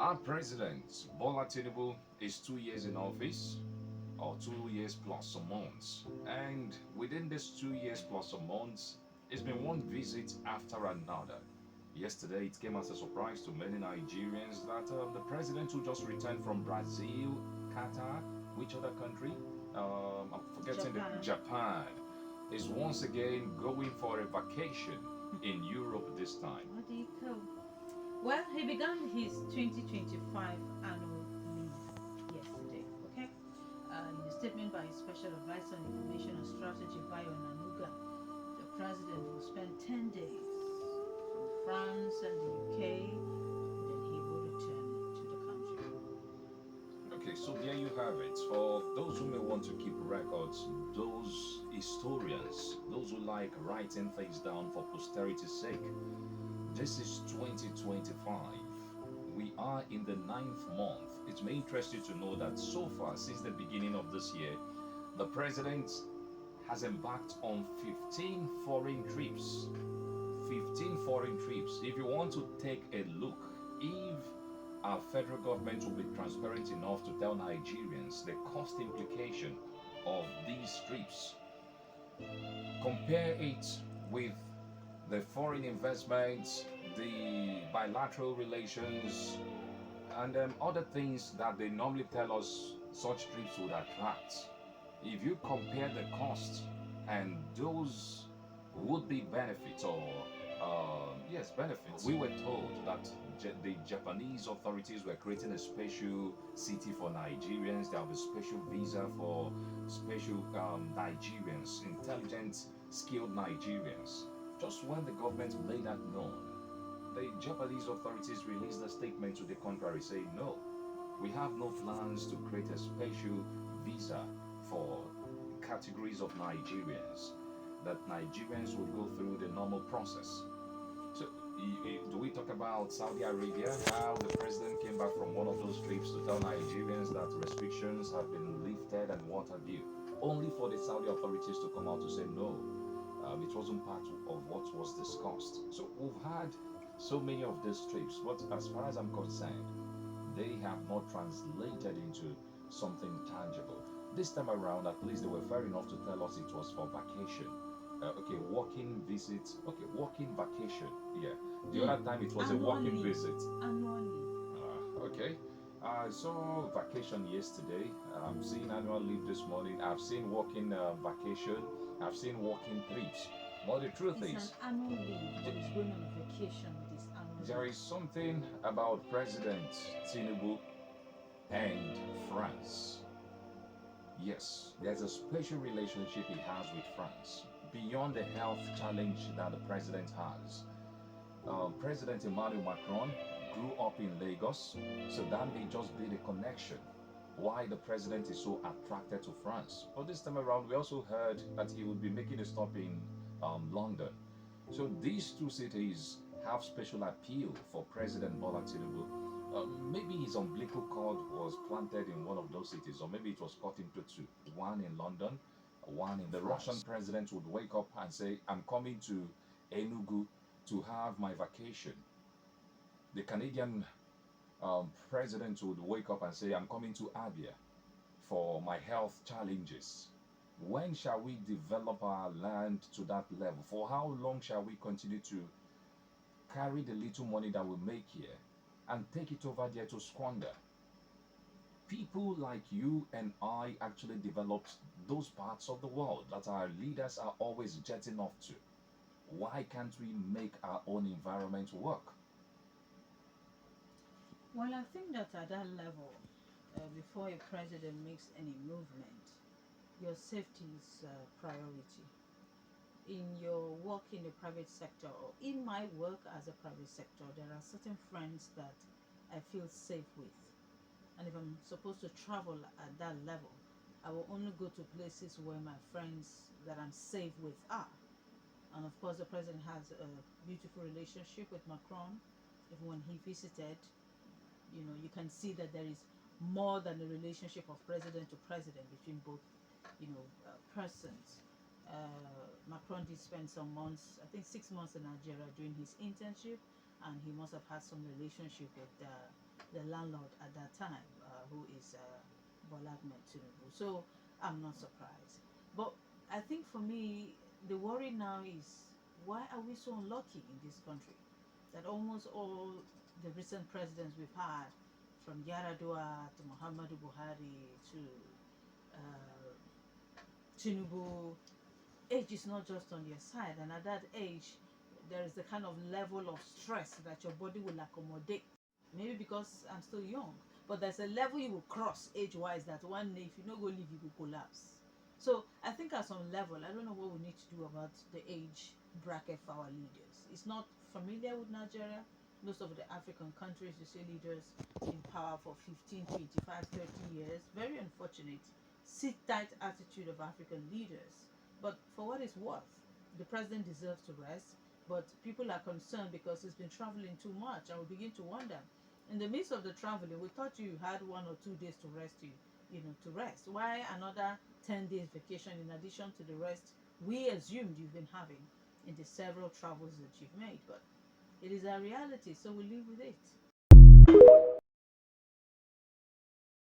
Our president, Bola Tinubu, is 2 years in office, or 2 years plus some months. And within this 2 years plus some months, it's been one visit after another. Yesterday, it came as a surprise to many Nigerians that the president who just returned from Brazil, Qatar, which other country? I'm forgetting the Japan. Japan, is once again going for a vacation in Europe this time. What do you call? Well, he began his 2025 annual leave yesterday. Okay, in a statement by his special advisor on information and strategy, Bayo Nanuga, the president will spend 10 days from France and the UK. Then he will return to the country. Okay, so there you have it. For those who may want to keep records, those historians, those who like writing things down for posterity's sake, this is 2025. We are in the ninth month. It may interest you to know that so far, since the beginning of this year, the president has embarked on 15 foreign trips. 15 foreign trips. If you want to take a look, if our federal government will be transparent enough to tell Nigerians the cost implication of these trips, compare it with the foreign investments, the bilateral relations, and other things that they normally tell us such trips would attract. If you compare the cost and those would be benefits or yes, benefits. We were told that the Japanese authorities were creating a special city for Nigerians. There will be special visa for special Nigerians, intelligent, skilled Nigerians. Just when the government made that known, the Japanese authorities released a statement to the contrary saying, no, we have no plans to create a special visa for categories of Nigerians, that Nigerians will go through the normal process. So, do we talk about Saudi Arabia? How the president came back from one of those trips to tell Nigerians that restrictions have been lifted and what have you, only for the Saudi authorities to come out to say no, it wasn't part of what was discussed. So, we've had so many of these trips, but as far as I'm concerned, they have not translated into something tangible. This time around, at least they were fair enough to tell us it was for vacation. Okay, walking visit. Okay, walking vacation. Yeah. The other time it was a walking Annually. visit. Annually. Okay. I saw vacation yesterday. I've seen annual leave this morning. I've seen walking vacation. I've seen walking trips. But the truth It's an is, annual leave, but he's going on a vacation with his annual there leave. is something about President Tinubu and France. Yes, there's a special relationship he has with France beyond the health challenge that the president has. President Emmanuel Macron grew up in Lagos, so that may just be the connection why the president is so attracted to France. But this time around, we also heard that he would be making a stop in London. So these two cities have special appeal for President Bola Tinubu. Maybe his umbilical cord was planted in one of those cities, or maybe it was cut into two, one in London, one in the Russian president would wake up and say, I'm coming to Enugu to have my vacation. The Canadian president would wake up and say, I'm coming to Abia for my health challenges. When shall we develop our land to that level? For how long shall we continue to carry the little money that we make here and take it over there to squander? People like you and I actually developed those parts of the world that our leaders are always jetting off to. Why can't we make our own environment work? Well, I think that at that level, before a president makes any movement, your safety is priority. In your work in the private sector or in my work as a private sector, there are certain friends that I feel safe with. And if I'm supposed to travel at that level, I will only go to places where my friends that I'm safe with are. And of course, the president has a beautiful relationship with Macron. Even when he visited, you can see that there is more than a relationship of president to president between both, persons. Macron did spend some months, I think 6 months in Nigeria doing his internship, and he must have had some relationship with the landlord at that time, who is Bola Ahmed Tinubu. So I'm not surprised. But I think for me, the worry now is, why are we so unlucky in this country that almost all the recent presidents we've had, from Yaradua to Muhammadu Buhari to uh, Tinubu, age is not just on your side, and at that age, there is the kind of level of stress that your body will accommodate. Maybe because I'm still young, but there's a level you will cross age-wise that one day, if you no go live, you will collapse. So I think at some level, I don't know what we need to do about the age bracket for our leaders. It's not familiar with Nigeria. Most of the African countries, you see leaders in power for 15, 25, 30 years. Very unfortunate. Sit tight attitude of African leaders. But for what it's worth, the president deserves to rest. But people are concerned because he's been traveling too much, and we begin to wonder. In the midst of the traveling, we thought you had 1 or 2 days to rest. To rest. Why another 10 days vacation in addition to the rest we assumed you've been having in the several travels that you've made? But it is a reality, so we live with it.